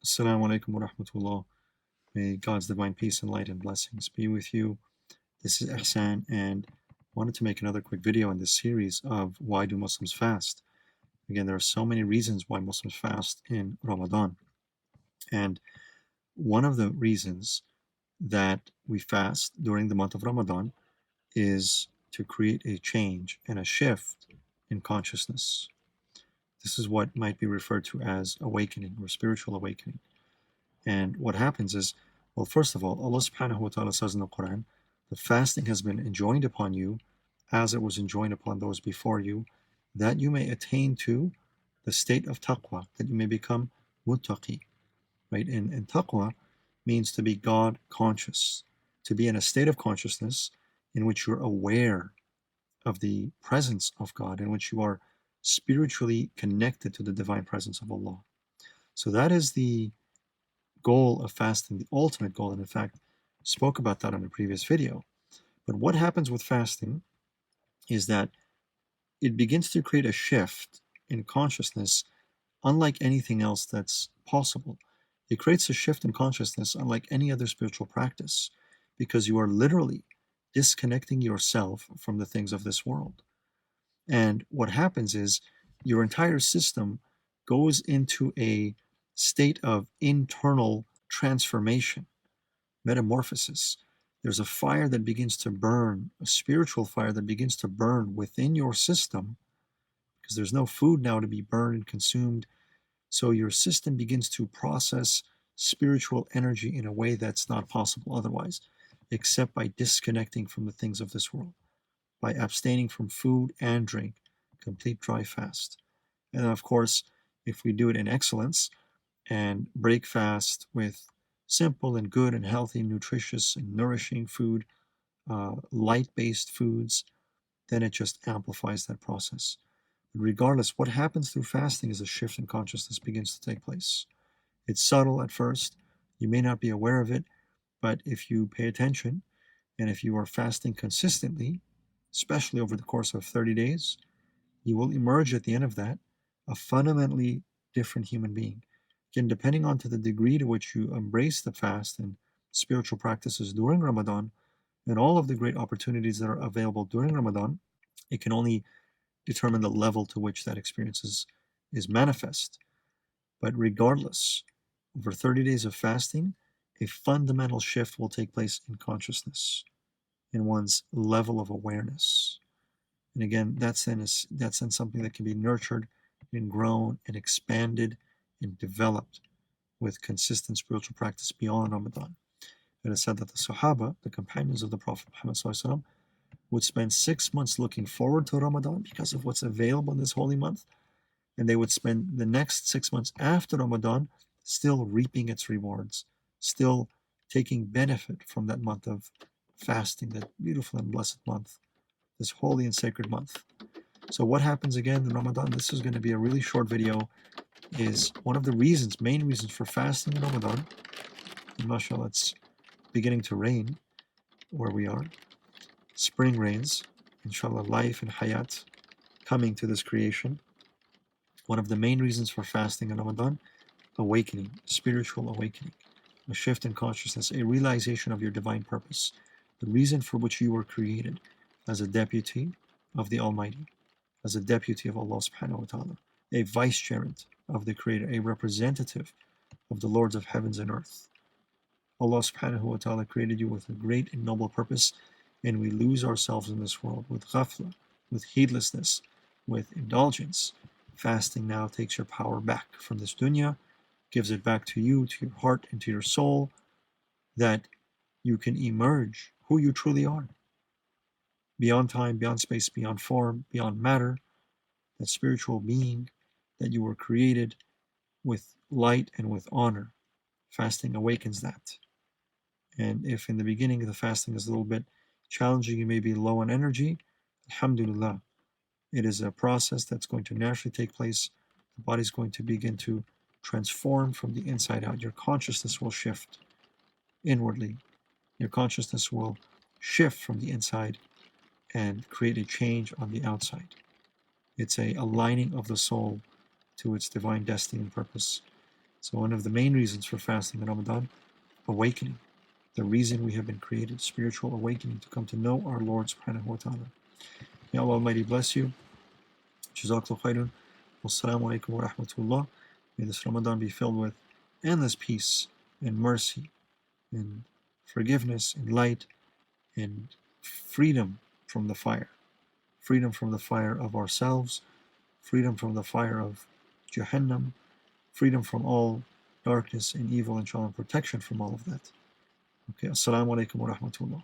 Assalamu alaikum wa rahmatullah. May God's divine peace and light and blessings be with you. This is Ihsan, and wanted to make another quick video in this series of why do Muslims fast. Again, there are so many reasons why Muslims fast in Ramadan. And one of the reasons that we fast during the month of Ramadan is to create a change and a shift in consciousness. This is what might be referred to as awakening or spiritual awakening. And what happens is, well, first of all, Allah subhanahu wa ta'ala says in the Quran, the fasting has been enjoined upon you as it was enjoined upon those before you, that you may attain to the state of taqwa, that you may become muttaqi, right? And taqwa means to be God conscious, to be in a state of consciousness in which you're aware of the presence of God, in which you are spiritually connected to the divine presence of Allah. So that is the goal of fasting, the ultimate goal, and in fact, spoke about that in a previous video. But what happens with fasting is that it begins to create a shift in consciousness unlike anything else that's possible. It creates a shift in consciousness unlike any other spiritual practice because you are literally disconnecting yourself from the things of this world. And what happens is your entire system goes into a state of internal transformation, metamorphosis. There's a fire that begins to burn, a spiritual fire that begins to burn within your system because there's no food now to be burned and consumed. So your system begins to process spiritual energy in a way that's not possible otherwise, except by disconnecting from the things of this world, by abstaining from food and drink, complete dry fast. And of course, if we do it in excellence and break fast with simple and good and healthy, nutritious and nourishing food, light-based foods, then it just amplifies that process. But regardless, what happens through fasting is a shift in consciousness begins to take place. It's subtle at first. You may not be aware of it, but if you pay attention and if you are fasting consistently, especially over the course of 30 days, you will emerge at the end of that a fundamentally different human being. Again, depending on to the degree to which you embrace the fast and spiritual practices during Ramadan and all of the great opportunities that are available during Ramadan, it can only determine the level to which that experience is manifest. But regardless, over 30 days of fasting, a fundamental shift will take place in consciousness, in one's level of awareness. And again, that's then something that can be nurtured and grown and expanded and developed with consistent spiritual practice beyond Ramadan. It is said that the Sahaba, the companions of the Prophet Muhammad SAW, would spend 6 months looking forward to Ramadan because of what's available in this holy month, and they would spend the next 6 months after Ramadan still reaping its rewards, still taking benefit from that month of fasting, that beautiful and blessed month, this holy and sacred month. So what happens again in Ramadan? This is going to be a really short video, is one of the reasons, main reasons for fasting in Ramadan. And mashallah, it's beginning to rain where we are. Spring rains, inshallah, life and hayat coming to this creation. One of the main reasons for fasting in Ramadan, awakening, spiritual awakening, a shift in consciousness, a realization of your divine purpose, the reason for which you were created as a deputy of the Almighty, as a deputy of Allah subhanahu wa ta'ala, a vicegerent of the Creator, a representative of the Lords of heavens and earth. Allah subhanahu wa ta'ala created you with a great and noble purpose, and we lose ourselves in this world with ghafla, with heedlessness, with indulgence. Fasting now takes your power back from this dunya, gives it back to you, to your heart, and to your soul, that you can emerge who you truly are. Beyond time, beyond space, beyond form, beyond matter, that spiritual being that you were created with light and with honor. Fasting awakens that. And if in the beginning the fasting is a little bit challenging, you may be low on energy, alhamdulillah. It is a process that's going to naturally take place. The body is going to begin to transform from the inside out. Your consciousness will shift inwardly. Your consciousness will shift from the inside and create a change on the outside. It's a aligning of the soul to its divine destiny and purpose. So one of the main reasons for fasting in Ramadan, awakening. The reason we have been created, spiritual awakening, to come to know our Lord subhanahu wa ta'ala. May Allah Almighty bless you. Jazakallah khairun. Wassalamu alaikum wa rahmatullah. May this Ramadan be filled with endless peace and mercy and forgiveness and light and freedom from the fire. Freedom from the fire of ourselves, freedom from the fire of Jahannam, freedom from all darkness and evil, inshallah, and protection from all of that. Okay, assalamu alaikum wa rahmatullah.